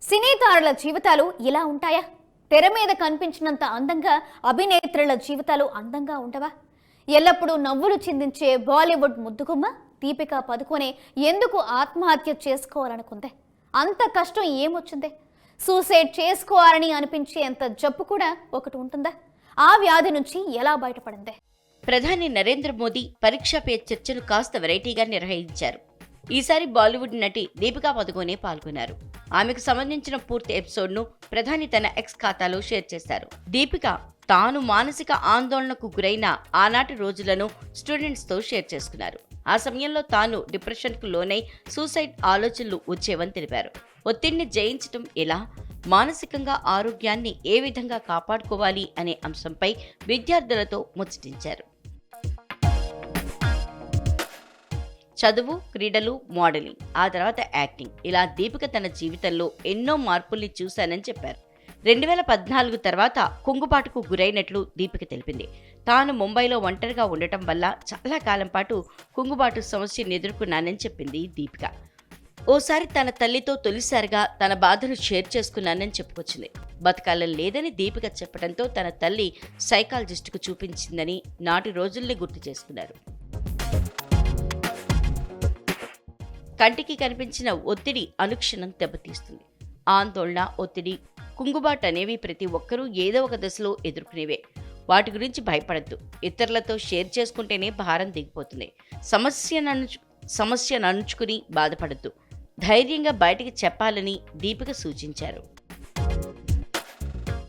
సినీ తారల జీవితాలు ఇలా ఉంటాయా? తెర మీద కనిపించినంత అందంగా అభినేత్రుల జీవితాలు అందంగా ఉండవా? ఎల్లప్పుడూ నవ్వులు చిందించే బాలీవుడ్ ముద్దుగుమ్మ దీపికా పదుకొనే ఎందుకు ఆత్మహత్య చేసుకోవాలనుకుందే? అంత కష్టం ఏమొచ్చిందే? సూసైడ్ చేసుకోవాలని అనిపించేంత జబ్బు కూడా ఒకటి ఉంటుందా? ఆ వ్యాధి నుంచి ఎలా బయటపడిందే? ప్రధాని నరేంద్ర మోదీ పరీక్ష పే చర్చను కాస్త వెరైటీగా నిర్వహించారు. ఈసారి బాలీవుడ్ నటి దీపికా పదుకొనే పాల్గొన్నారు. ఆమెకు సంబంధించిన పూర్తి ఎపిసోడ్ను ప్రధాని తన ఎక్స్ ఖాతాలో షేర్ చేశారు. దీపిక తాను మానసిక ఆందోళనకు గురైన ఆనాటి రోజులను స్టూడెంట్స్తో షేర్ చేసుకున్నారు. ఆ సమయంలో తాను డిప్రెషన్కు లోనై సూసైడ్ ఆలోచనలు వచ్చేవని తెలిపారు. ఒత్తిడిని జయించడం ఎలా, మానసికంగా ఆరోగ్యాన్ని ఏ విధంగా కాపాడుకోవాలి అనే అంశంపై విద్యార్థులతో ముచ్చటించారు. చదువు, క్రీడలు, మోడలింగ్, ఆ తర్వాత యాక్టింగ్, ఇలా దీపిక తన జీవితంలో ఎన్నో మార్పుల్ని చూశానని చెప్పారు. 2014 తర్వాత కుంగుబాటుకు గురైనట్లు దీపిక తెలిపింది. తాను ముంబైలో ఒంటరిగా ఉండటం వల్ల చాలా కాలం పాటు కుంగుబాటు సమస్యను ఎదుర్కొన్నానని చెప్పింది దీపిక. ఓసారి తన తల్లితో తొలిసారిగా తన బాధను షేర్ చేసుకున్నానని చెప్పుకొచ్చింది. బతకాలం లేదని దీపిక చెప్పడంతో తన తల్లి సైకాలజిస్టుకు చూపించిందని నాటి రోజుల్ని గుర్తు చేసుకున్నారు. కంటికి కనిపించిన ఒత్తిడి అనుక్షణం దెబ్బతీస్తుంది. ఆందోళన, ఒత్తిడి, కుంగుబాటు అనేవి ప్రతి ఒక్కరూ ఏదో ఒక దశలో ఎదుర్కొనేవే. వాటి గురించి భయపడద్దు. ఇతరులతో షేర్ చేసుకుంటేనే భారం దిగిపోతుంది. సమస్యను అణుచుకుని బాధపడద్దు. ధైర్యంగా బయటికి చెప్పాలని దీపిక సూచించారు.